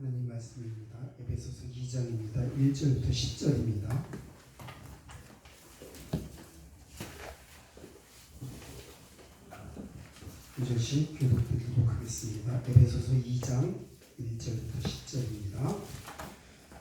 하나님 말씀입니다. 에베소서 2장입니다. 1절부터 10절입니다. 이절씩 교독드리도록 하겠습니다. 에베소서 2장 1절부터 10절입니다.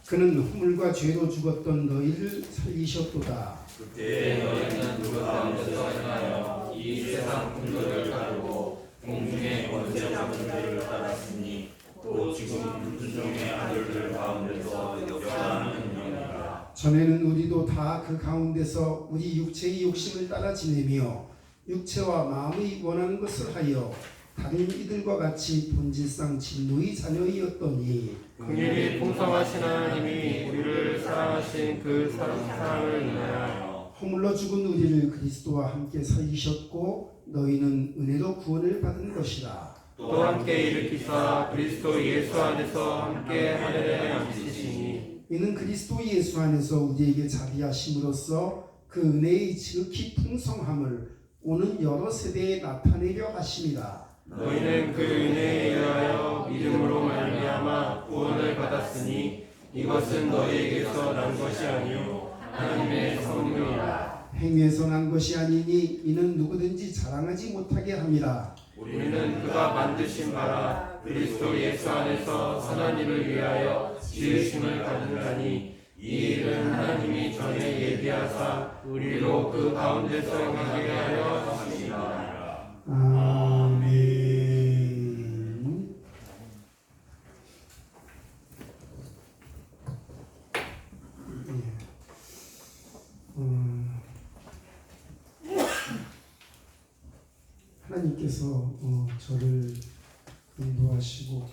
그는 허물과 죄로 죽었던 너희를 살리셨도다. 그때 너희는 누구 가운데서 행하여 이 세상 풍조를 따르고 공중의 권세 잡은 자를 따랐으니 또 지금 불순종의 아들들 가운데서 역사하는 영이라. 전에는 우리도 다 그 가운데서 우리 육체의 욕심을 따라 지내며 육체와 마음이 원하는 것을 하여 다른 이들과 같이 본질상 진노의 자녀이었더니 긍휼이 풍성하신 하나님이 우리를 사랑하신 그 사랑을 인하여 허물러 죽은 우리를 그리스도와 함께 살리셨고 너희는 은혜로 구원을 받은 것이라. 또 함께 일으키사 그리스도 예수 안에서 함께 하늘에 앉히시니 이는 그리스도 예수 안에서 우리에게 자비하심으로써 그 은혜의 지극히 풍성함을 오는 여러 세대에 나타내려 하심이라. 너희는 그 은혜에 의하여 믿음으로 말미암아 구원을 받았으니 이것은 너희에게서 난 것이 아니요 하나님의 선물이라. 행위에서 난 것이 아니니 이는 누구든지 자랑하지 못하게 함이라. 우리는 그가 만드신 바라 그리스도 예수 안에서 하나님을 위하여 지으심을 받은 자니 이 일은 하나님이 전에 예비하사 우리로 그 가운데서 행하게 하려 하심이라. 아멘. 하나님께서 저를 인도하시고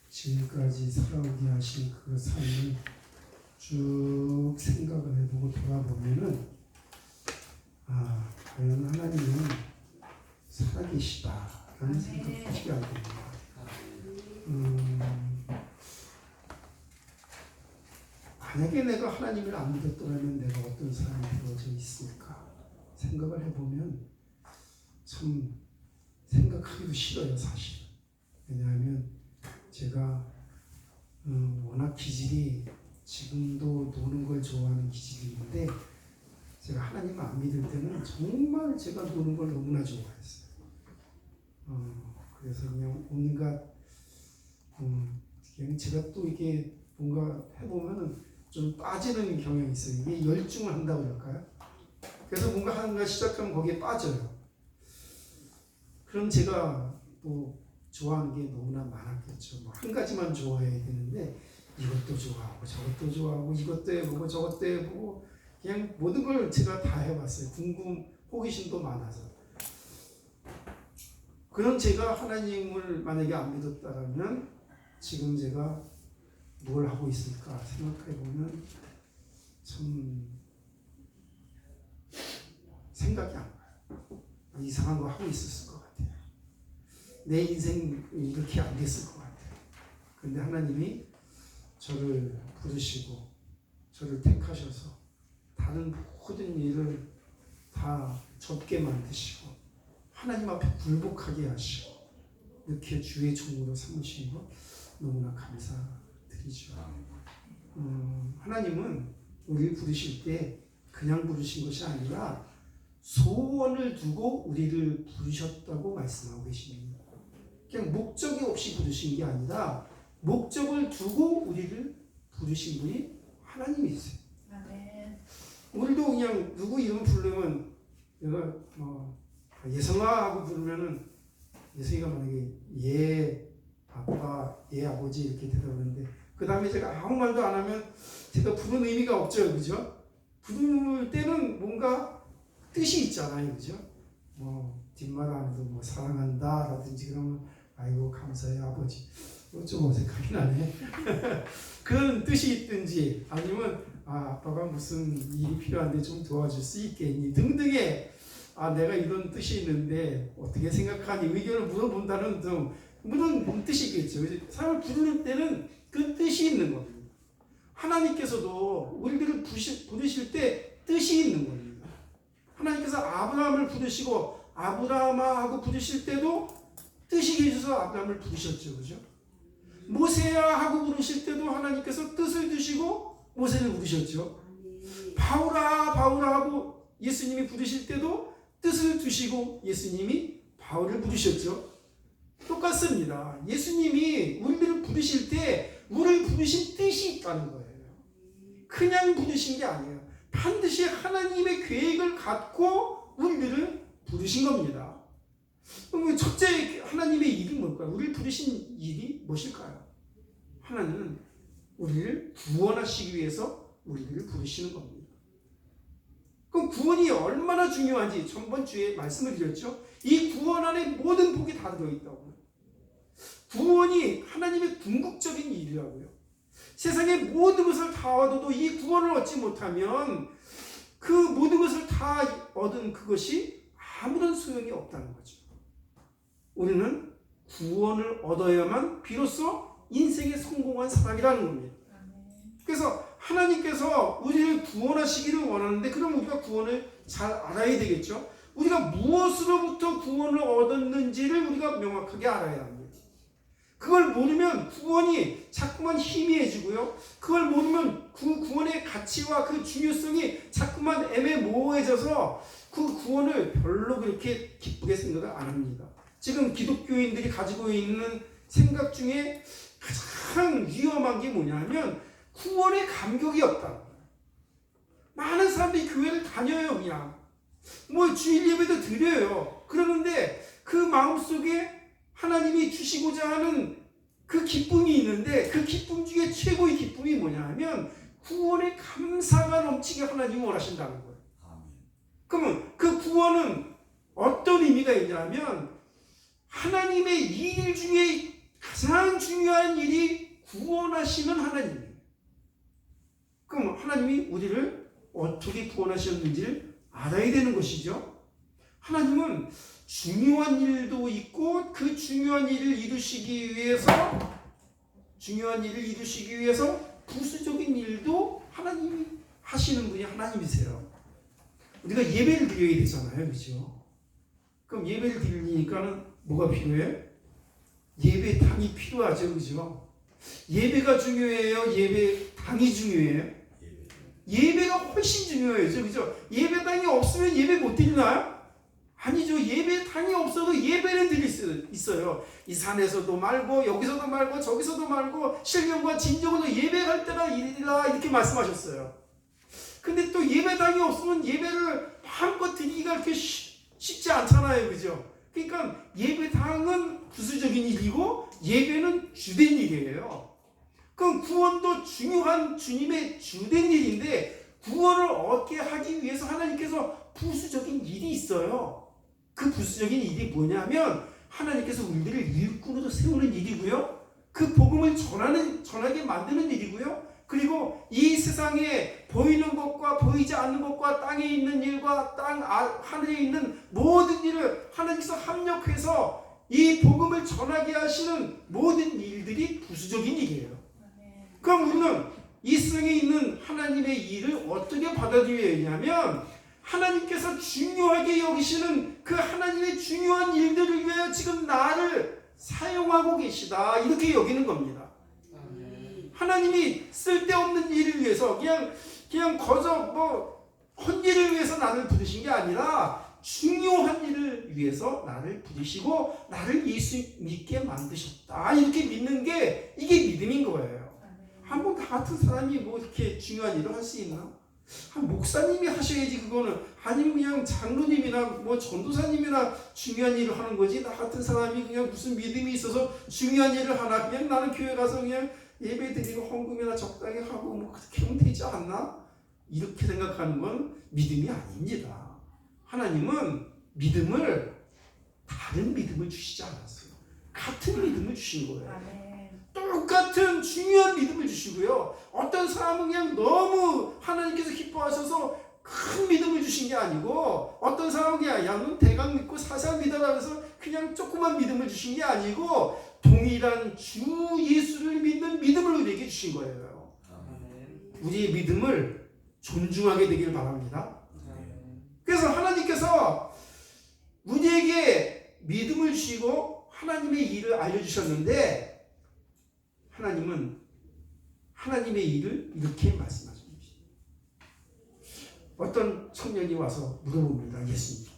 지금까지 살아오게 하신 그 삶을 쭉 생각을 해보고 돌아보면은 과연 하나님은 살아계시다라는 생각을 하게 됩니다. 만약에 내가 하나님을 안 믿었더라면 내가 어떤 사람이 되어져 있을까 생각을 해보면 참 생각하기도 싫어요, 사실. 왜냐하면 제가 워낙 기질이 지금도 노는 걸 좋아하는 기질이 있는데 제가 하나님을 안 믿을 때는 정말 제가 노는 걸 너무나 좋아했어요. 그래서 그냥 온갖 그냥 제가 또 이게 뭔가 해보면은 좀 빠지는 경향이 있어요. 이게 열중을 한다고 할까요? 그래서 뭔가 하는 걸 시작하면 거기에 빠져요. 그럼 제가 또 좋아하는 게 너무나 많았겠죠. 뭐 한 가지만 좋아해야 되는데 이것도 좋아하고 저것도 좋아하고 이것도 해보고 저것도 해보고 그냥 모든 걸 제가 다 해봤어요. 호기심도 많아서. 그럼 제가 하나님을 만약에 안 믿었다면 지금 제가 뭘 하고 있을까 생각해보면 참 생각이 안 나요. 이상한 거 하고 있었을 것 같아요. 내 인생 이렇게 안 됐을 것 같아요. 그런데 하나님이 저를 부르시고 저를 택하셔서 다른 모든 일을 다 접게 만드시고 하나님 앞에 굴복하게 하시고 이렇게 주의 종으로 삼으신 것 너무나 감사드리죠. 하나님은 우리를 부르실 때 그냥 부르신 것이 아니라 소원을 두고 우리를 부르셨다고 말씀하고 계십니다. 그냥 목적이 없이 부르신 게 아니라 목적을 두고 우리를 부르신 분이 하나님이세요. 우리도 그냥 누구 이름 부르면 내가 예성아 하고 부르면은 예성이가 만약에 예 아빠 예 아버지 이렇게 대답하는데 그 다음에 제가 아무 말도 안 하면 제가 부르는 의미가 없죠, 그죠? 부를 때는 뭔가 뜻이 있잖아요, 그죠? 뒷말 안 해도 사랑한다라든지 그러면 아이고 감사해요 아버지. 좀 어색하긴 하네. 그런 뜻이 있든지 아니면 아빠가 무슨 일이 필요한데 좀 도와줄 수 있겠니 등등의 내가 이런 뜻이 있는데 어떻게 생각하니 의견을 물어본다는 등 물론 뜻이 있겠죠. 사람을 부르는 때는 그 뜻이 있는 겁니다. 하나님께서도 우리들을 부르실 때 뜻이 있는 겁니다. 하나님께서 아브라함을 부르시고 아브라함아 하고 부르실 때도 뜻이 계셔서 아브라함을 부르셨죠, 그죠? 모세야 하고 부르실 때도 하나님께서 뜻을 두시고 모세를 부르셨죠. 바울아 바울아 하고 예수님이 부르실 때도 뜻을 두시고 예수님이 바울을 부르셨죠. 똑같습니다. 예수님이 우리를 부르실 때 우리를 부르신 뜻이 있다는 거예요. 그냥 부르신 게 아니에요. 반드시 하나님의 계획을 갖고 우리를 부르신 겁니다. 그럼 첫째 하나님의 일이 뭘까요? 우리를 부르신 일이 무엇일까요? 하나님은 우리를 구원하시기 위해서 우리를 부르시는 겁니다. 그럼 구원이 얼마나 중요한지 전번 주에 말씀을 드렸죠. 이 구원 안에 모든 복이 다 들어있다고요. 구원이 하나님의 궁극적인 일이라고요. 세상의 모든 것을 다 얻어도 이 구원을 얻지 못하면 그 모든 것을 다 얻은 그것이 아무런 소용이 없다는 거죠. 우리는 구원을 얻어야만 비로소 인생에 성공한 사람이라는 겁니다. 그래서 하나님께서 우리를 구원하시기를 원하는데 그럼 우리가 구원을 잘 알아야 되겠죠. 우리가 무엇으로부터 구원을 얻었는지를 우리가 명확하게 알아야 합니다. 그걸 모르면 구원이 자꾸만 희미해지고요. 그걸 모르면 그 구원의 가치와 그 중요성이 자꾸만 애매모호해져서 그 구원을 별로 그렇게 기쁘게 생각을 안 합니다. 지금 기독교인들이 가지고 있는 생각 중에 가장 위험한 게 뭐냐면 구원의 감격이 없다는 거예요. 많은 사람들이 교회를 다녀요. 그냥 뭐 주일 예배도 드려요. 그러는데 그 마음속에 하나님이 주시고자 하는 그 기쁨이 있는데 그 기쁨 중에 최고의 기쁨이 뭐냐 하면 구원의 감사가 넘치게 하나님이 원하신다는 거예요. 그러면 그 구원은 어떤 의미가 있냐면 하나님의 일 중에 가장 중요한 일이 구원하시는 하나님이에요. 그럼 하나님이 우리를 어떻게 구원하셨는지를 알아야 되는 것이죠. 하나님은 중요한 일도 있고 그 중요한 일을 이루시기 위해서 부수적인 일도 하나님이 하시는 분이 하나님이세요. 우리가 예배를 드려야 되잖아요. 그렇죠? 그럼 예배를 드리니까는 뭐가 필요해? 예배당이 필요하죠. 그죠? 예배가 중요해요? 예배당이 중요해요? 예배가 훨씬 중요해요. 그죠? 예배당이 없으면 예배 못 드리나요? 아니죠. 예배당이 없어도 예배는 드릴 수 있어요. 이 산에서도 말고 여기서도 말고 저기서도 말고 신령과 진정으로 예배할 때나 이리라 이렇게 말씀하셨어요. 근데 또 예배당이 없으면 예배를 마음껏 드리기가 그렇게 쉽지 않잖아요. 그죠? 그러니까 예배당은 부수적인 일이고 예배는 주된 일이에요. 그럼 구원도 중요한 주님의 주된 일인데 구원을 얻게 하기 위해서 하나님께서 부수적인 일이 있어요. 그 부수적인 일이 뭐냐면 하나님께서 우리들을 일꾼으로 세우는 일이고요. 그 복음을 전하게 만드는 일이고요. 그리고 이 세상에 보이는 것과 보이지 않는 것과 땅에 있는 일과 하늘에 있는 모든 일을 하나님께서 합력해서 이 복음을 전하게 하시는 모든 일들이 부수적인 일이에요. 그럼 우리는 이 세상에 있는 하나님의 일을 어떻게 받아들여야 하냐면 하나님께서 중요하게 여기시는 그 하나님의 중요한 일들을 위하여 지금 나를 사용하고 계시다 이렇게 여기는 겁니다. 하나님이 쓸데없는 일을 위해서 그냥 거저 헛일을 위해서 나를 부르신 게 아니라 중요한 일을 위해서 나를 부르시고 나를 예수 믿게 만드셨다 이렇게 믿는 게 이게 믿음인 거예요. 한번 다 같은 사람이 뭐 이렇게 중요한 일을 할 수 있나? 목사님이 하셔야지 그거는. 아니면 그냥 장로님이나 뭐 전도사님이나 중요한 일을 하는 거지. 나 같은 사람이 그냥 무슨 믿음이 있어서 중요한 일을 하나? 그냥 나는 교회 가서 그냥 예배 드리고 헌금이나 적당히 하고 뭐 그렇게 하면 되지 않나? 이렇게 생각하는 건 믿음이 아닙니다. 하나님은 믿음을 다른 믿음을 주시지 않았어요. 같은 믿음을 주신 거예요. 똑같은 중요한 믿음을 주시고요. 어떤 사람은 그냥 너무 하나님께서 기뻐하셔서 큰 믿음을 주신 게 아니고 어떤 사람은 그냥 넌 대강 믿고 사사 믿어라 해서 그냥 조그만 믿음을 주신 게 아니고 동일한 주 예수를 믿는 믿음을 우리에게 주신 거예요. 우리의 믿음을 존중하게 되기를 바랍니다. 그래서 하나님께서 우리에게 믿음을 주시고 하나님의 일을 알려주셨는데 하나님은 하나님의 일을 이렇게 말씀하십니다. 어떤 청년이 와서 물어봅니다. 예수님,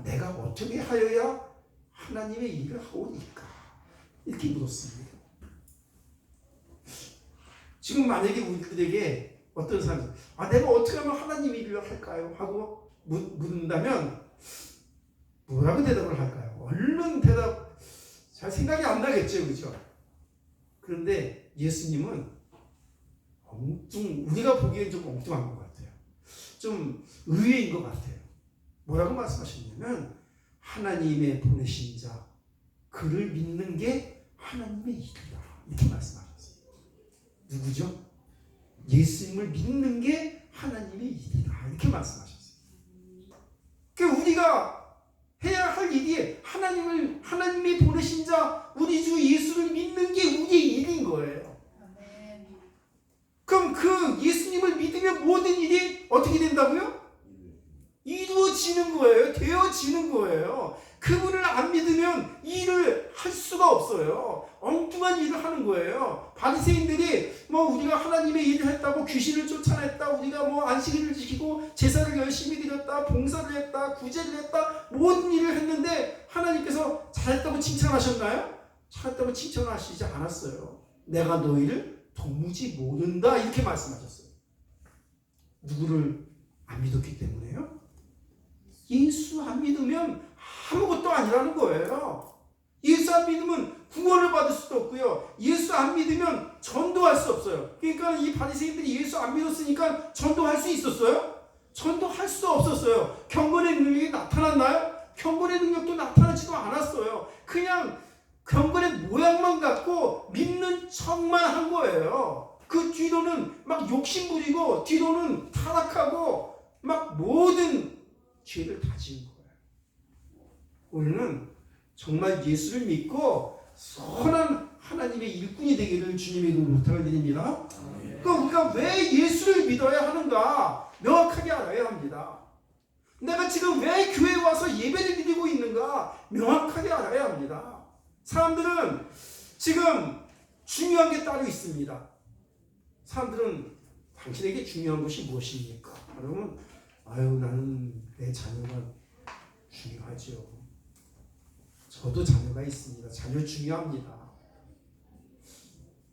내가 어떻게 하여야 하나님의 일을 하오니까? 이렇게 물었습니다. 지금 만약에 우리들에게 어떤 사람이 내가 어떻게 하면 하나님 일을 할까요? 하고 묻는다면 뭐라고 대답을 할까요? 얼른 대답 잘 생각이 안 나겠죠, 그죠? 그런데 예수님은 우리가 보기엔 좀 엉뚱한 것 같아요. 좀 의외인 것 같아요. 뭐라고 말씀하셨냐면 하나님의 보내신 자 그를 믿는 게 하나님의 일이다 이렇게 말씀하셨어요. 누구죠? 예수님을 믿는 게 하나님의 일이다 이렇게 말씀하셨어요. 그러니까 우리가 해야 할 일이 하나님이 보내신 자 우리 주 예수를 믿는 게 우리의 일인 거예요. 그럼 그 예수님을 믿으면 모든 일이 어떻게 된다고요? 이루어지는 거예요. 되어지는 거예요. 그분을 안 믿으면 일을 할 수가 없어요. 엉뚱한 일을 하는 거예요. 바리새인들이 우리가 하나님의 일을 했다고 귀신을 쫓아냈다, 우리가 안식일을 지키고 제사를 열심히 드렸다, 봉사를 했다, 구제를 했다, 모든 일을 했는데 하나님께서 잘했다고 칭찬하셨나요? 잘했다고 칭찬하시지 않았어요. 내가 너희를 도무지 모른다 이렇게 말씀하셨어요. 누구를 안 믿었기 때문에요? 예수 안 믿으면 아무것도 아니라는 거예요. 예수 안 믿으면 구원을 받을 수도 없고요. 예수 안 믿으면 전도할 수 없어요. 그러니까 이 바리새인들이 예수 안 믿었으니까 전도할 수 있었어요? 전도할 수 없었어요. 경건의 능력이 나타났나요? 경건의 능력도 나타나지도 않았어요. 그냥 경건의 모양만 갖고 믿는 척만 한 거예요. 그 뒤로는 막 욕심부리고 뒤로는 타락하고 막 모든 죄를 다 지은 거예요. 우리는 정말 예수를 믿고 선한 하나님의 일꾼이 되기를 주님의 이름으로 부탁을 드립니다. 그러니까 우리가 왜 예수를 믿어야 하는가 명확하게 알아야 합니다. 내가 지금 왜 교회에 와서 예배를 드리고 있는가 명확하게 알아야 합니다. 사람들은 지금 중요한 게 따로 있습니다. 사람들은 당신에게 중요한 것이 무엇입니까? 그러면 나는 내 자녀가 중요하죠. 저도 자녀가 있습니다. 자녀 중요합니다.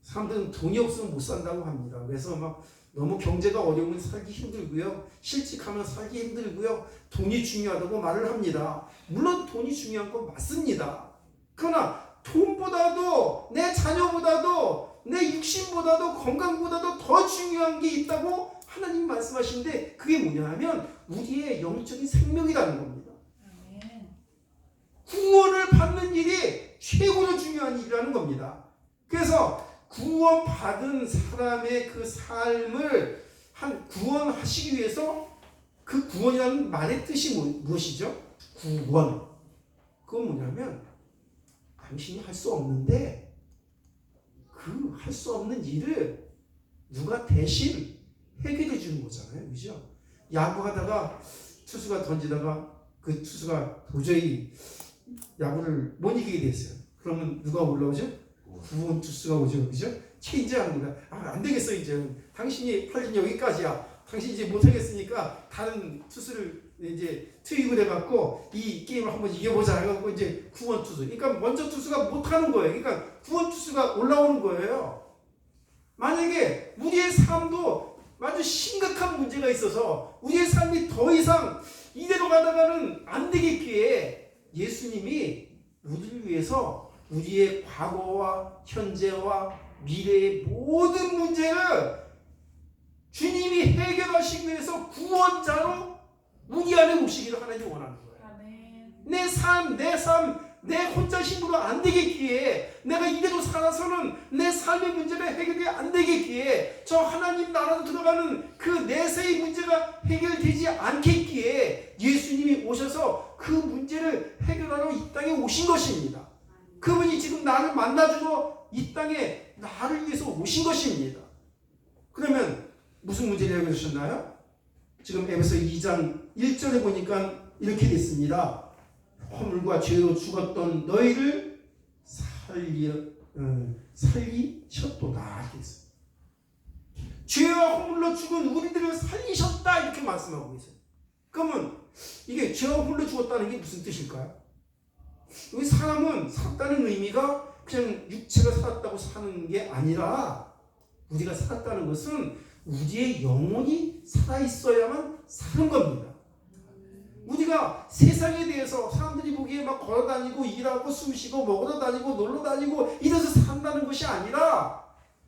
사람들은 돈이 없으면 못 산다고 합니다. 그래서 너무 경제가 어려우면 살기 힘들고요. 실직하면 살기 힘들고요. 돈이 중요하다고 말을 합니다. 물론 돈이 중요한 건 맞습니다. 그러나 돈보다도 내 자녀보다도 내 육신보다도 건강보다도 더 중요한 게 있다고 하나님 말씀하시는데 그게 뭐냐 하면 우리의 영적인 생명이라는 겁니다. 구원을 받는 일이 최고로 중요한 일이라는 겁니다. 그래서 구원받은 사람의 그 삶을 구원하시기 위해서 그 구원이라는 말의 뜻이 무엇이죠? 구원. 그건 뭐냐면 당신이 할 수 없는데 그 할 수 없는 일을 누가 대신 해결해 주는 거잖아요. 그죠? 야구하다가 투수가 던지다가 그 투수가 도저히 야구를 못 이기게 됐어요. 그러면 누가 올라오죠? 구원 투수가 오죠. 그죠? 체인지하는 거야. 안 되겠어 이제. 당신이 팔린 여기까지야. 당신이 이제 못하겠으니까 다른 투수를 이제 투입을 해갖고 이 게임을 한번 이겨보자 해갖고 이제 구원 투수. 그러니까 먼저 투수가 못하는 거예요. 그러니까 구원 투수가 올라오는 거예요. 만약에 우리의 삶도 아주 심각한 문제가 있어서 우리의 삶이 더 이상 이대로 가다가는 안 되겠기에 예수님이 우리를 위해서 우리의 과거와 현재와 미래의 모든 문제를 주님이 해결하시기 위해서 구원자로 우리 안에 오시기를 하나님이 원하는 거예요. 내 삶, 내 혼자 힘으로 안 되겠기에 내가 이대로 살아서는 내 삶의 문제가 해결이 안 되겠기에 저 하나님 나라로 들어가는 그 내세의 문제가 해결되지 않겠기에 예수님이 오셔서 그 문제를 해결하러 이 땅에 오신 것입니다. 그분이 지금 나를 만나주러 이 땅에 나를 위해서 오신 것입니다. 그러면 무슨 문제를 해결해 주셨나요? 지금 에베소 2장 1절에 보니까 이렇게 됐습니다. 허물과 죄로 죽었던 너희를 살리셨도다 이렇게 했어요. 죄와 허물로 죽은 우리들을 살리셨다 이렇게 말씀하고 계세요. 그러면 이게 죄와 허물로 죽었다는 게 무슨 뜻일까요? 우리 사람은 살았다는 의미가 그냥 육체가 살았다고 사는 게 아니라 우리가 살았다는 것은 우리의 영혼이 살아있어야만 사는 겁니다. 우리가 세상에 대해서 사람들이 보기에 막 걸어다니고 일하고 숨쉬고 먹으러 다니고 놀러 다니고 이래서 산다는 것이 아니라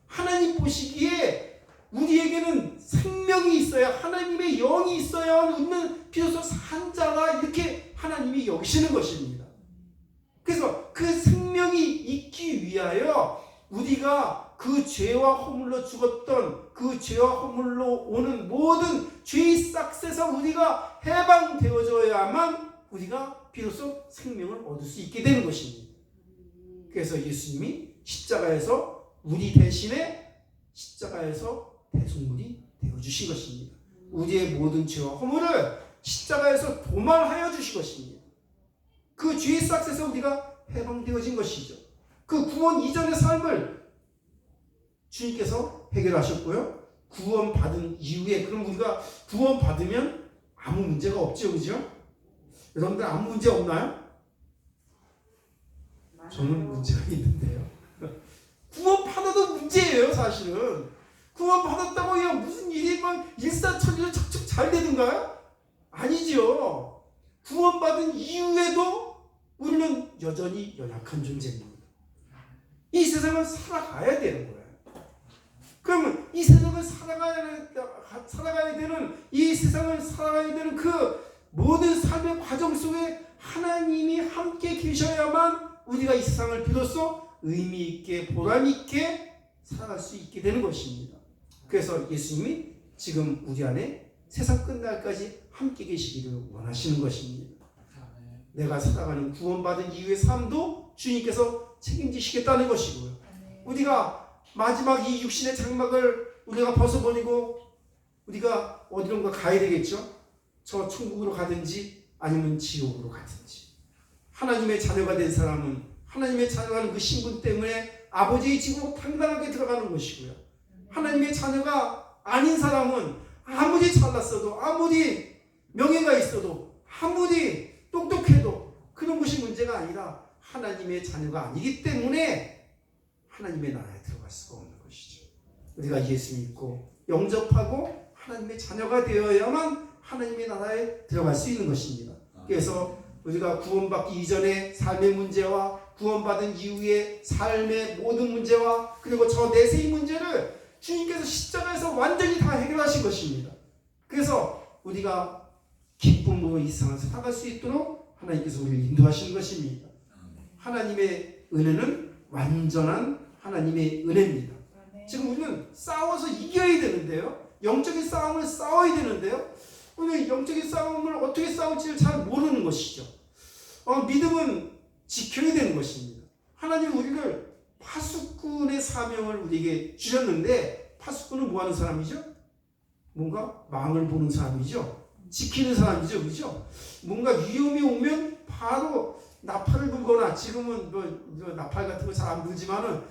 하나님 보시기에 우리에게는 생명이 있어야 하나님의 영이 있어야 우리는 비로소 산 자라 이렇게 하나님이 여기시는 것입니다. 그래서 그 생명이 있기 위하여 우리가 그 죄와 허물로 죽었던 그 죄와 허물로 오는 모든 죄의 싹에서 우리가 해방되어져야만 우리가 비로소 생명을 얻을 수 있게 되는 것입니다. 그래서 예수님이 십자가에서 우리 대신에 십자가에서 대속물이 되어주신 것입니다. 우리의 모든 죄와 허물을 십자가에서 도말하여 주신 것입니다. 그 죄의 싹에서 우리가 해방되어진 것이죠. 그 구원 이전의 삶을 주님께서 해결하셨고요. 구원받은 이후에 그럼 우리가 구원받으면 아무 문제가 없죠. 그죠? 여러분들 아무 문제 없나요? 저는 문제가 있는데요. 구원받아도 문제예요. 사실은 구원받았다고 해야 무슨 일이 막 일사천리로 척척 잘 되는가요? 아니죠. 구원받은 이후에도 우리는 여전히 연약한 존재입니다. 이 세상을 살아가야 되는 거예요. 그러면 이 세상을 살아가야 되는 이 세상을 살아가야 되는 그 모든 삶의 과정 속에 하나님이 함께 계셔야만 우리가 이 세상을 비로소 의미 있게 보람 있게 살아갈 수 있게 되는 것입니다. 그래서 예수님이 지금 우리 안에 세상 끝날까지 함께 계시기를 원하시는 것입니다. 내가 살아가는 구원받은 이후의 삶도 주님께서 책임지시겠다는 것이고요. 우리가 마지막 이 육신의 장막을 우리가 벗어버리고 우리가 어디론가 가야 되겠죠. 저 천국으로 가든지 아니면 지옥으로 가든지. 하나님의 자녀가 된 사람은 하나님의 자녀라는 그 신분 때문에 아버지의 집으로 당당하게 들어가는 것이고요. 하나님의 자녀가 아닌 사람은 아무리 잘났어도 아무리 명예가 있어도 아무리 똑똑해도 그런 것이 문제가 아니라 하나님의 자녀가 아니기 때문에 하나님의 나라에 들어갈 수가 없는 것이죠. 우리가 예수 믿고 영접하고 하나님의 자녀가 되어야만 하나님의 나라에 들어갈 수 있는 것입니다. 그래서 우리가 구원받기 이전의 삶의 문제와 구원받은 이후의 삶의 모든 문제와 그리고 저 내세의 문제를 주님께서 십자가에서 완전히 다 해결하신 것입니다. 그래서 우리가 기쁨으로 이 세상을 살아갈 수 있도록 하나님께서 우리를 인도하시는 것입니다. 하나님의 은혜는 완전한 하나님의 은혜입니다. 지금 우리는 싸워서 이겨야 되는데요. 영적인 싸움을 싸워야 되는데요. 우리는 영적인 싸움을 어떻게 싸울지를 잘 모르는 것이죠. 믿음은 지켜야 되는 것입니다. 하나님은 우리를 파수꾼의 사명을 우리에게 주셨는데 파수꾼은 뭐 하는 사람이죠? 뭔가 망을 보는 사람이죠. 지키는 사람이죠. 그죠? 뭔가 위험이 오면 바로 나팔을 불거나 지금은 뭐 나팔 같은 거 잘 안 불지만은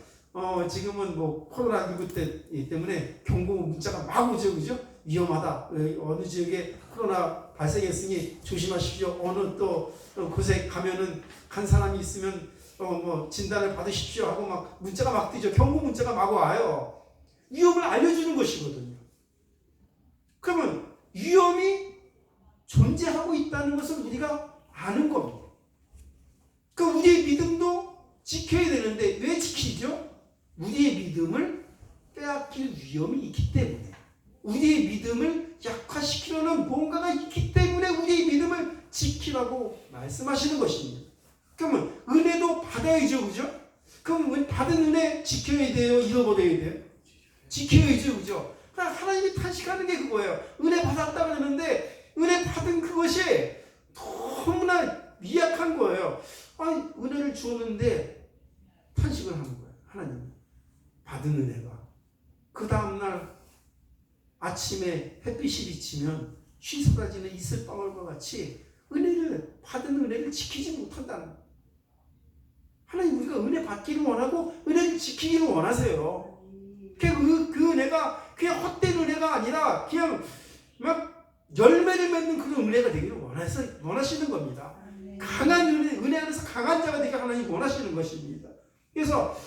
지금은 뭐 코로나19 때 때문에 경고 문자가 막 오죠. 그죠? 위험하다. 어느 지역에 코로나 발생했으니 조심하십시오. 어느 또 곳에 가면은 간 사람이 있으면 뭐 진단을 받으십시오 하고 막 문자가 막 뜨죠. 경고 문자가 막 와요. 위험을 알려주는 것이거든요. 그러면 위험이 존재하고 있다는 것을 우리가 아는 겁니다. 그 우리의 믿음도 지켜야 되는데 왜 지키죠? 우리의 믿음을 빼앗길 위험이 있기 때문에 우리의 믿음을 약화시키려는 뭔가가 있기 때문에 우리의 믿음을 지키라고 말씀하시는 것입니다. 그러면 은혜도 받아야죠. 그죠? 그럼 받은 은혜 지켜야 돼요? 잃어버려야 돼요? 지켜야죠. 그죠? 하나님이 탄식하는 게 그거예요. 은혜 받았다 그러는데 은혜 받은 그것이 너무나 미약한 거예요. 아니 은혜를 주었는데 탄식을 하는 거예요. 하나님 받은 은혜가 그 다음날 아침에 햇빛이 비치면 휘쏟아지는 이슬방울과 같이 받은 은혜를 지키지 못한다는 거예요. 하나님 우리가 은혜 받기를 원하고 은혜를 지키기를 원하세요. 그 은혜가 그냥 헛된 은혜가 아니라 그냥 막 열매를 맺는 그런 은혜가 되기를 원하시는 겁니다. 강한 은혜 안에서 강한 자가 되게 하나님 원하시는 것입니다. 그래서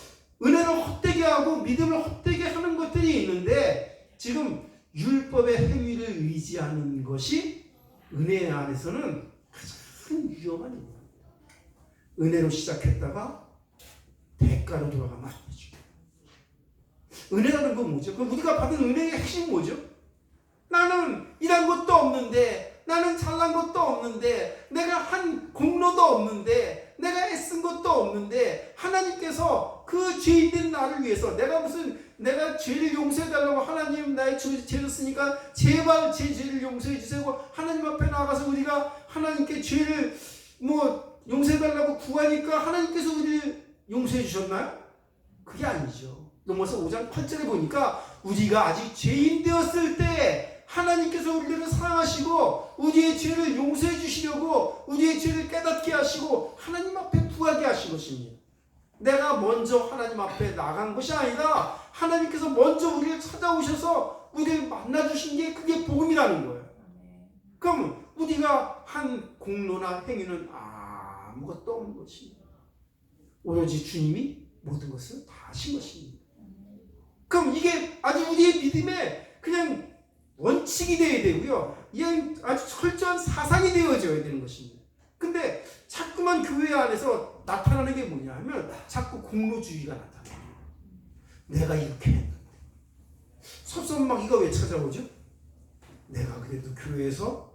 은혜를 헛되게 하고 믿음을 헛되게 하는 것들이 있는데 지금 율법의 행위를 의지하는 것이 은혜 안에서는 가장 위험한 일입니다. 은혜로 시작했다가 대가로 돌아가면 안 되죠. 은혜라는 건 뭐죠? 그럼 우리가 받은 은혜의 핵심이 뭐죠? 나는 일한 것도 없는데, 나는 잘난 것도 없는데, 내가 한 공로도 없는데, 내가 애쓴 것도 없는데 하나님께서 그 죄인된 나를 위해서 내가 죄를 용서해달라고 하나님 나의 죄를 쓰니까 제발 제 죄를 용서해 주세요. 하나님 앞에 나가서 우리가 하나님께 죄를 용서해달라고 구하니까 하나님께서 우리를 용서해 주셨나요? 그게 아니죠. 로마서 5장 8절에 보니까 우리가 아직 죄인 되었을 때 하나님께서 우리를 사랑하시고 우리의 죄를 용서해 주시려고 우리의 죄를 깨닫게 하시고 하나님 앞에 구하게 하신 것입니다. 내가 먼저 하나님 앞에 나간 것이 아니라 하나님께서 먼저 우리를 찾아오셔서 우리를 만나주신 게 그게 복음이라는 거예요. 그럼 우리가 한 공로나 행위는 아무것도 없는 것입니다. 오로지 주님이 모든 것을 다 하신 것입니다. 그럼 이게 아주 우리의 믿음의 그냥 원칙이 되어야 되고요. 이게 아주 철저한 사상이 되어져야 되는 것입니다. 근데 자꾸만 교회 안에서 나타나는 게 뭐냐 하면 자꾸 공로주의가 나타나요. 내가 이렇게 했는데 섭섭마귀가 왜 찾아오죠? 내가 그래도 교회에서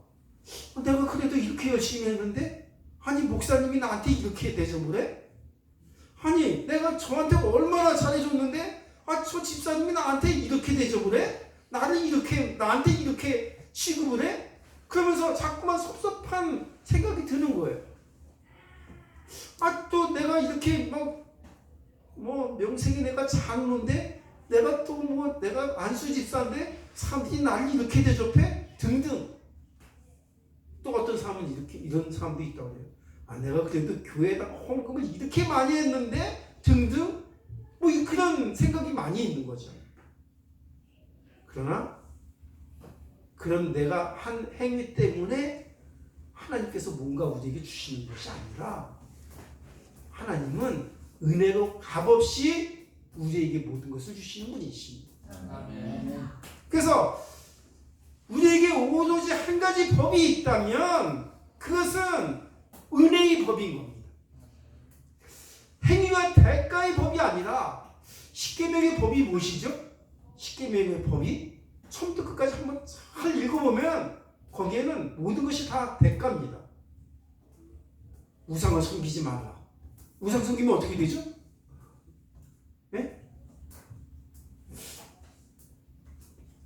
내가 그래도 이렇게 열심히 했는데 아니 목사님이 나한테 이렇게 대접을 해? 아니 내가 저한테 얼마나 잘해줬는데 저 집사님이 나한테 이렇게 대접을 해? 나한테 이렇게 취급을 해? 그러면서 자꾸만 섭섭한 생각이 드는 거예요. 또 내가 이렇게 명색이 내가 장로인데 내가 내가 안수 집사인데 사람들이 나를 이렇게 대접해? 등등. 또 어떤 사람은 이런 사람도 있다고 해요. 내가 그래도 교회에다 헌금을 이렇게 많이 했는데 등등. 그런 생각이 많이 있는 거죠. 그러나 그런 내가 한 행위 때문에 하나님께서 뭔가 우리에게 주시는 것이 아니라 하나님은 은혜로 값없이 우리에게 모든 것을 주시는 분이십니다. 아멘. 그래서 우리에게 오로지 한 가지 법이 있다면 그것은 은혜의 법인 겁니다. 행위와 대가의 법이 아니라 십계명의 법이 무엇이죠? 십계명의 법이 처음부터 끝까지 한번 잘 읽어보면 거기에는 모든 것이 다 대가입니다. 우상을 섬기지 마라. 우상 섬기면 어떻게 되죠? 네?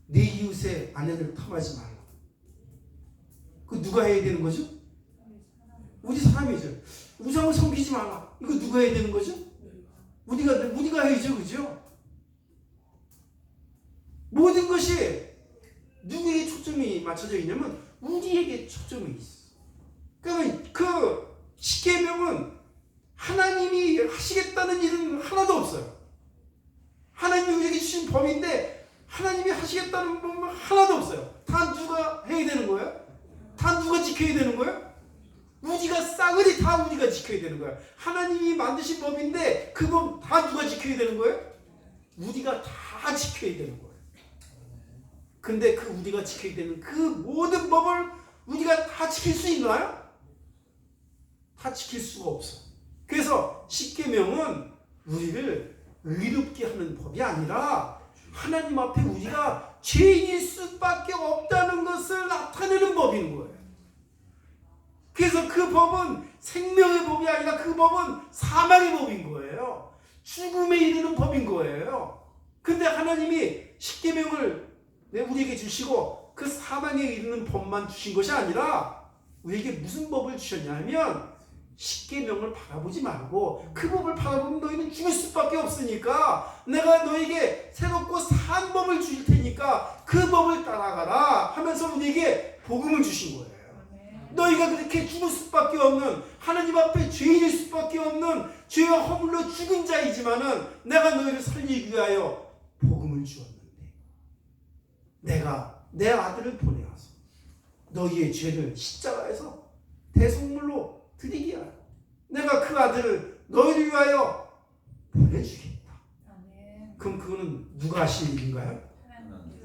내 이웃의 아내를 탐하지 말라. 그 누가 해야 되는 거죠? 우리 사람이죠. 우상을 섬기지 말라. 이거 누가 해야 되는 거죠? 우리가 해야죠, 그죠? 모든 것이 누구에게 초점이 맞춰져 있냐면 우리에게 초점이 있어. 그러면 그 십계명은 하나님이 하시겠다는 일은 하나도 없어요. 하나님이 우리에게 주신 법인데 하나님이 하시겠다는 법은 하나도 없어요. 다 누가 해야 되는 거예요? 다 누가 지켜야 되는 거예요? 우리가 싸그리 다 우리가 지켜야 되는 거예요. 하나님이 만드신 법인데 그 법 다 누가 지켜야 되는 거예요? 우리가 다 지켜야 되는 거예요. 근데 그 우리가 지켜야 되는 그 모든 법을 우리가 다 지킬 수 있나요? 다 지킬 수가 없어. 그래서 십계명은 우리를 의롭게 하는 법이 아니라 하나님 앞에 우리가 죄인일 수밖에 없다는 것을 나타내는 법인 거예요. 그래서 그 법은 생명의 법이 아니라 그 법은 사망의 법인 거예요. 죽음에 이르는 법인 거예요. 근데 하나님이 십계명을 우리에게 주시고 그 사망에 이르는 법만 주신 것이 아니라 우리에게 무슨 법을 주셨냐면 십계명을 바라보지 말고 그 법을 바라보면 너희는 죽을 수밖에 없으니까 내가 너에게 새롭고 산 법을 줄 테니까 그 법을 따라가라 하면서 우리에게 복음을 주신 거예요. 너희가 그렇게 죽을 수밖에 없는, 하나님 앞에 죄인일 수밖에 없는 죄와 허물로 죽은 자이지만은 내가 너희를 살리기 위하여 복음을 주었는데 내가 내 아들을 보내어서 너희의 죄를 십자가에서 대속물로 드리게 하여 내가 그 아들을 너희를 위하여 보내주겠다. 그럼 그거는 누가 하실 일인가요?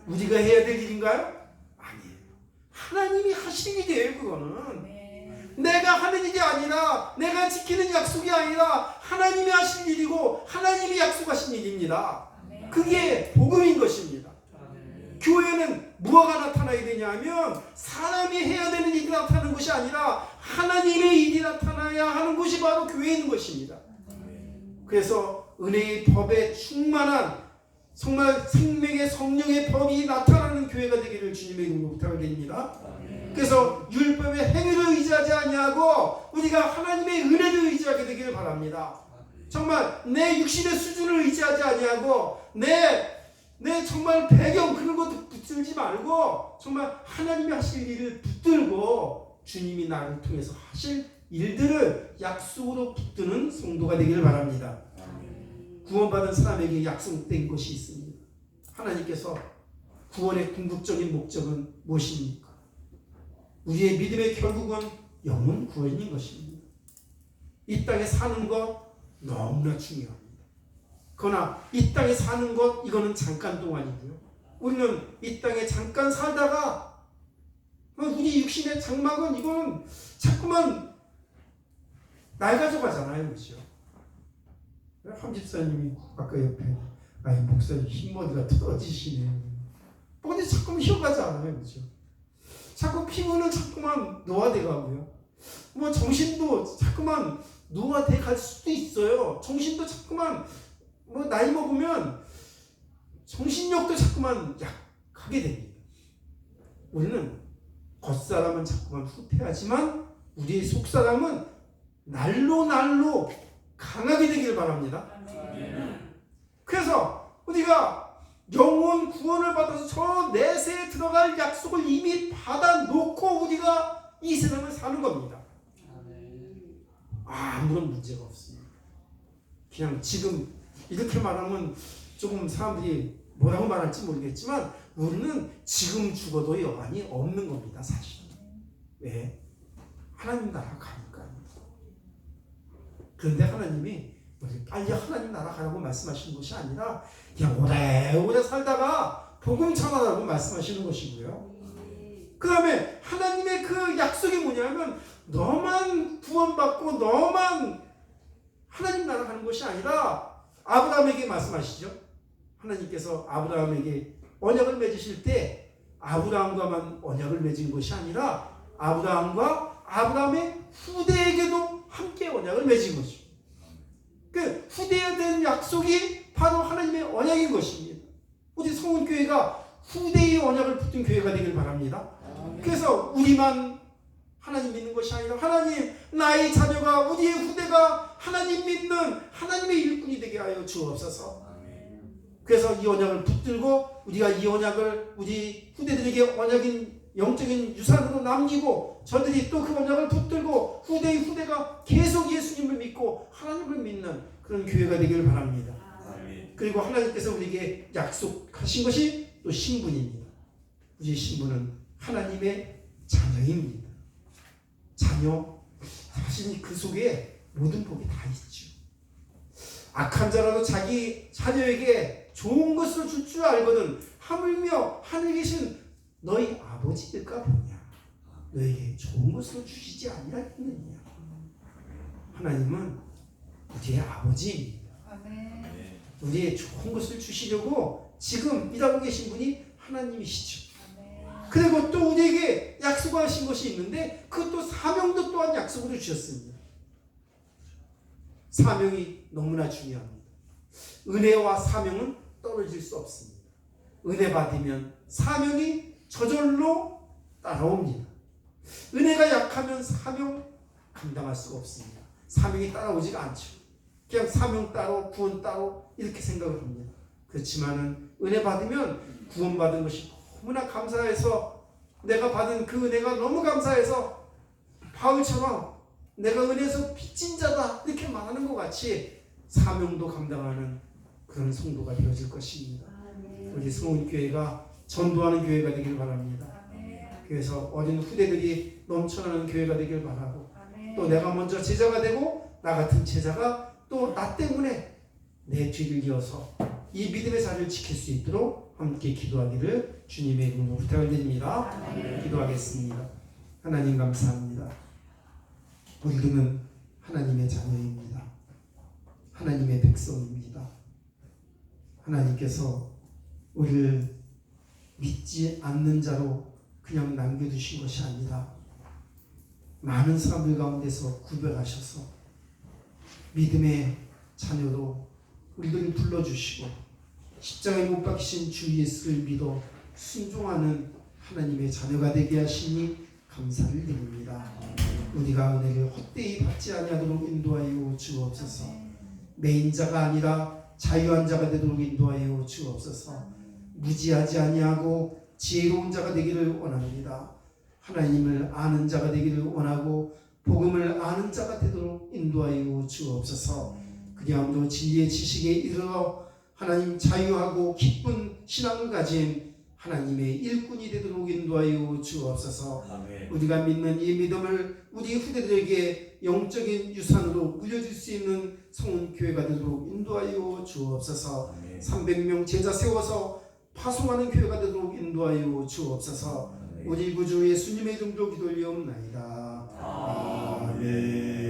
우리가 해야 될 일인가요? 아니에요. 하나님이 하시는 일이에요. 그거는 내가 하는 일이 아니라, 내가 지키는 약속이 아니라 하나님이 하신 일이고 하나님이 약속하신 일입니다. 그게 복음인 것입니다. 교회는 무엇가 나타나야 되냐면 사람이 해야 되는 일이 나타나는 것이 아니라 하나님의 일이 나타나야 하는 것이 바로 교회인 것입니다. 그래서 은혜의 법에 충만한 정말 생명의 성령의 법이 나타나는 교회가 되기를 주님의 이름으로 부탁드립니다. 그래서 율법의 행위를 의지하지 아니하고 우리가 하나님의 은혜를 의지하게 되기를 바랍니다. 정말 내 육신의 수준을 의지하지 아니하고 내 정말 배경 그런 것도 붙들지 말고 정말 하나님이 하실 일을 붙들고 주님이 나를 통해서 하실 일들을 약속으로 붙드는 성도가 되기를 바랍니다. 구원받은 사람에게 약속된 것이 있습니다. 하나님께서 구원의 궁극적인 목적은 무엇입니까? 우리의 믿음의 결국은 영혼 구원인 것입니다. 이 땅에 사는 것 너무나 중요합니다. 그러나 이 땅에 사는 것 이거는 잠깐 동안이고요. 우리는 이 땅에 잠깐 살다가 우리 육신의 장막은 이거는 자꾸만 낡아져 가잖아요. 그렇죠? 한 집사님이 아까 옆에 목사님 흰머리가 떨어지시네. 근데 자꾸만 휘어가지 않아요. 그렇죠? 자꾸 피부는 자꾸만 노화돼 가고요. 뭐 정신도 자꾸만 노화돼 갈 수도 있어요. 정신도 자꾸만 뭐 나이 먹으면 정신력도 자꾸만 약하게 됩니다. 우리는 겉사람은 자꾸만 후퇴하지만 우리의 속사람은 날로 강하게 되기를 바랍니다. 그래서 우리가 영혼 구원을 받아서 저 내세에 들어갈 약속을 이미 받아놓고 우리가 이 세상을 사는 겁니다. 아무런 문제가 없습니다. 그냥 지금 이렇게 말하면 조금 사람들이 뭐라고 말할지 모르겠지만 우리는 지금 죽어도 여한이 없는 겁니다. 사실은. 왜? 하나님 나라 가니까요. 그런데 하나님이 빨리 하나님 나라 가라고 말씀하시는 것이 아니라 그냥 오래오래 살다가 복음 전하라고 말씀하시는 것이고요. 그 다음에 하나님의 그 약속이 뭐냐면 너만 구원받고 너만 하나님 나라 가는 것이 아니라 아브라함에게 말씀하시죠. 하나님께서 아브라함에게 언약을 맺으실 때 아브라함과만 언약을 맺은 것이 아니라 아브라함과 아브라함의 후대에게도 함께 언약을 맺은 것이죠. 그 후대에 대한 약속이 바로 하나님의 언약인 것입니다. 우리 성원교회가 후대의 언약을 붙든 교회가 되길 바랍니다. 그래서 우리만 하나님 믿는 것이 아니라 하나님 나의 자녀가 우리의 후대가 하나님 믿는 하나님의 일꾼이 되게 하여 주옵소서. 그래서 이 언약을 붙들고 우리가 이 언약을 우리 후대들에게 언약인 영적인 유산으로 남기고 저들이 또 그 언약을 붙들고 후대의 후대가 계속 예수님을 믿고 하나님을 믿는 그런 교회가 되기를 바랍니다. 그리고 하나님께서 우리에게 약속하신 것이 또 신분입니다. 우리의 신분은 하나님의 자녀입니다. 자녀, 사실 그 속에 모든 복이 다 있죠. 악한 자라도 자기 자녀에게 좋은 것을 줄 줄 알거든 하물며 하늘에 계신 너희 아버지들까 보냐. 너에게 좋은 것을 주시지 아니하겠느냐. 하나님은 우리의 아버지입니다. 우리의 좋은 것을 주시려고 지금 일하고 계신 분이 하나님이시죠. 그리고 또 우리에게 약속하신 것이 있는데 그것도 사명도 또한 약속으로 주셨습니다. 사명이 너무나 중요합니다. 은혜와 사명은 떨어질 수 없습니다. 은혜 받으면 사명이 저절로 따라옵니다. 은혜가 약하면 사명 감당할 수가 없습니다. 사명이 따라오지가 않죠. 그냥 사명 따로 구원 따로 이렇게 생각을 합니다. 그렇지만은 은혜 받으면 구원받은 것이 너무나 감사해서 내가 받은 그 은혜가 너무 감사해서 바울처럼 내가 은혜에서 빚진 자다 이렇게 말하는 것 같이 사명도 감당하는 그런 성도가 되어질 것입니다. 우리 성훈교회가 전도하는 교회가 되길 바랍니다. 그래서 어린 후대들이 넘쳐나는 교회가 되길 바라고, 또 내가 먼저 제자가 되고 나 같은 제자가 또 나 때문에 내 뒤를 이어서 이 믿음의 자리를 지킬 수 있도록 함께 기도하기를 주님의 이름으로 부탁을 드립니다. 기도하겠습니다. 하나님 감사합니다. 우리들은 하나님의 자녀입니다. 하나님의 백성입니다. 하나님께서 우리를 믿지 않는 자로 그냥 남겨두신 것이 아니라 많은 사람들 가운데서 구별하셔서 믿음의 자녀로 우리들을 불러주시고 십자가에 못 박히신 주 예수를 믿어 순종하는 하나님의 자녀가 되게 하시니 감사를 드립니다. 우리가 은혜를 헛되이 받지 아니하도록 인도하여 주옵소서. 매인자가 아니라 자유한 자가 되도록 인도하여 주옵소서. 무지하지 아니하고 지혜로운 자가 되기를 원합니다. 하나님을 아는 자가 되기를 원하고 복음을 아는 자가 되도록 인도하여 주옵소서. 그리함으로 진리의 지식에 이르러 하나님 자유하고 기쁜 신앙을 가진 하나님의 일꾼이 되도록 인도하여 주옵소서. 아멘. 우리가 믿는 이 믿음을 우리 후대들에게 영적인 유산으로 물려줄 수 있는 성훈교회가 되도록 인도하여 주옵소서. 아멘. 300명 제자 세워서 파송하는 교회가 되도록 인도하여 주옵소서. 아멘. 우리 구주 예수님의 이름으로 기도 올리옵나이다. 아멘.